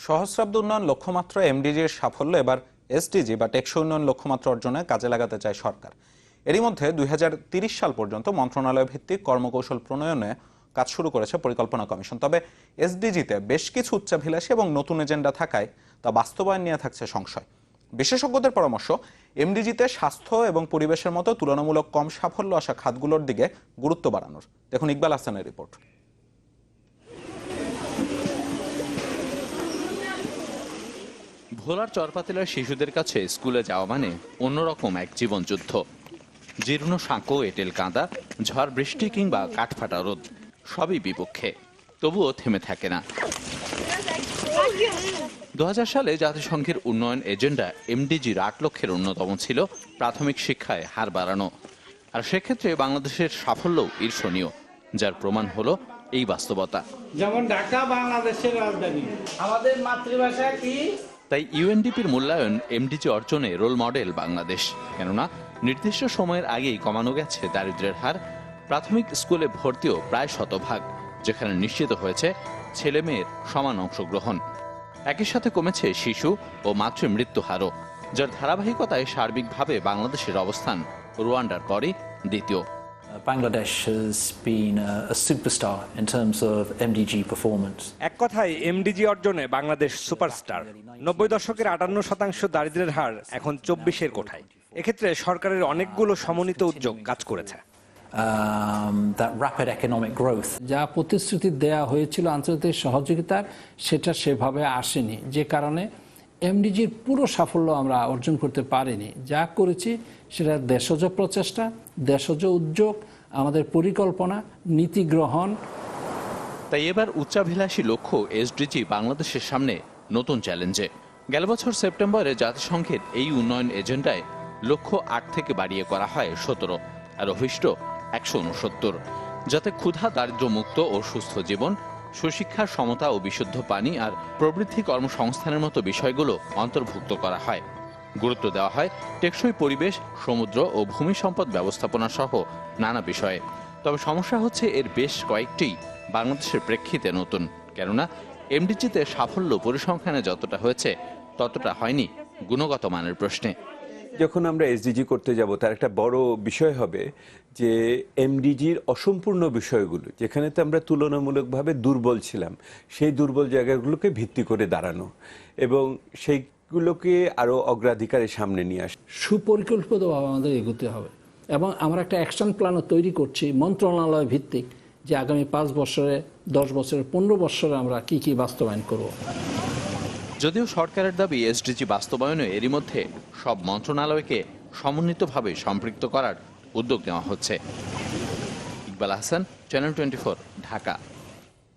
সহস্রাব্দ উন্নয়ন লক্ষ্যমাত্রা এমডিজির সাফল্য এবার এসডিজি বা টেকসই উন্নয়ন লক্ষ্যমাত্রা অর্জনে কাজে লাগাতে চায় সরকার। এরই মধ্যে 2030 সাল পর্যন্ত মন্ত্রণালয় ভিত্তিক কর্মকৌশল প্রণয়নে কাজ শুরু করেছে পরিকল্পনা কমিশন। তবে এসডিজিতে বেশ কিছু উচ্চাভিলাষী এবং নতুন এজেন্ডা থাকায় তা বাস্তবায়ন নিয়ে থাকছে সংশয়। বিশেষজ্ঞদের পরামর্শ, এমডিজিতে স্বাস্থ্য এবং পরিবেশের মতো তুলনামূলক কম সাফল্য আসা খাতগুলোর দিকে গুরুত্ব বাড়ানোর। দেখুন ইকবাল হাসানের রিপোর্ট। ভোলার চরপাতিলার শিশুদের কাছে স্কুলে যাওয়া মানে অন্যরকম এক জীবনযুদ্ধ। জীর্ণ সাঁকো, এঁটেল কাঁদা, ঝড় বৃষ্টি কিংবা কাঠফাটা রোদ সবই বিপক্ষে, তবুও থেমে থাকে না। 2000 সালে জাতিসংঘের উন্নয়ন এজেন্ডা এমডিজির 8 লক্ষ্যের অন্যতম ছিল প্রাথমিক শিক্ষায় হার বাড়ানো। আর সেক্ষেত্রে বাংলাদেশের সাফল্যও ঈর্ষণীয়, যার প্রমাণ হলো এই বাস্তবতা। যেমন ঢাকা বাংলাদেশের রাজধানী, আমাদের মাতৃভাষা কি? তাই ইউএনডিপির মূল্যায়ন এমডিজি অর্জনে রোল মডেল বাংলাদেশ। কেননা নির্দিষ্ট সময়ের আগেই কমানো গেছে দারিদ্র্যের হার, প্রাথমিক স্কুলে ভর্তিও প্রায় 100%, যেখানে নিশ্চিত হয়েছে ছেলে মেয়ের সমান অংশগ্রহণ। একই সাথে কমেছে শিশু ও মাতৃমৃত্যু হারও, যার ধারাবাহিকতায় সার্বিকভাবে বাংলাদেশের অবস্থান রুয়ান্ডার পরই দ্বিতীয়। Bangladesh has been a superstar in terms of MDG performance. এক কথায় এমডিজি অর্জনে বাংলাদেশ সুপারস্টার। 90 দশকের 58% দারিদ্র্যের হার এখন 24-এর কোঠায়। এক্ষেত্রে সরকারের অনেকগুলো সমন্বিত উদ্যোগ কাজ করেছে। That rapid economic growth. যা প্রতিশ্রুতি দেয়া হয়েছিল আন্তর্জাতিক সহযোগিতার, সেটা সেভাবে আসেনি, যে কারণে এমডিজির পুরো সাফল্য আমরা অর্জন করতে পারিনি। যা করেছি সেটা দেশজ প্রচেষ্টা, দেশজ উদ্যোগ, আমাদের পরিকল্পনা, নীতি গ্রহণ। তাই এবার উচ্চাভিলাষী লক্ষ্য এসডিজি বাংলাদেশের সামনে নতুন চ্যালেঞ্জে। গেল বছর সেপ্টেম্বরে জাতিসংঘের এই উন্নয়ন এজেন্ডায় লক্ষ্য 8 থেকে বাড়িয়ে করা হয় 17 আর অভিষ্ট 169, যাতে ক্ষুধা, দারিদ্র্য মুক্ত ও সুস্থ জীবন, সুশিক্ষা, সমতা ও বিশুদ্ধ পানি আর প্রবৃদ্ধি কর্মসংস্থানের মতো বিষয়গুলো অন্তর্ভুক্ত করা হয়। গুরুত্ব দেওয়া হয় টেকসই পরিবেশ, সমুদ্র ও ভূমি সম্পদ ব্যবস্থাপনা সহ নানা বিষয়ে। তবে সমস্যা হচ্ছে এর বেশ কয়েকটি বাংলাদেশের প্রেক্ষিতে নতুন। কেননা এমডিজিতে সাফল্য পরিসংখ্যানে যতটা হয়েছে ততটা হয়নি গুণগত মানের প্রশ্নে। যখন আমরা এসডিজি করতে যাব, তার একটা বড় বিষয় হবে যে এমডিজির অসম্পূর্ণ বিষয়গুলো, যেখানে তো আমরা তুলনামূলকভাবে দুর্বল ছিলাম, সেই দুর্বল জায়গাগুলোকে ভিত্তি করে দাঁড়ানো এবং সেইগুলোকে আরও অগ্রাধিকারের সামনে নিয়ে আসা। সুপরিকল্পিতভাবে আমাদের এগোতে হবে এবং আমরা একটা অ্যাকশন প্ল্যানও তৈরি করছি মন্ত্রণালয় ভিত্তিক, যে আগামী 5 বছরে, 10 বছরে, 15 বছরে আমরা কি কি বাস্তবায়ন করব। যদিও সরকারের দাবি এসডিজি বাস্তবায়নে এরই মধ্যে সব মন্ত্রণালয়কে সমন্বিতভাবে সম্পৃক্ত করার উদ্যোগ নেওয়া হচ্ছে। ইকবাল হাসান, চ্যানেল 24, ঢাকা।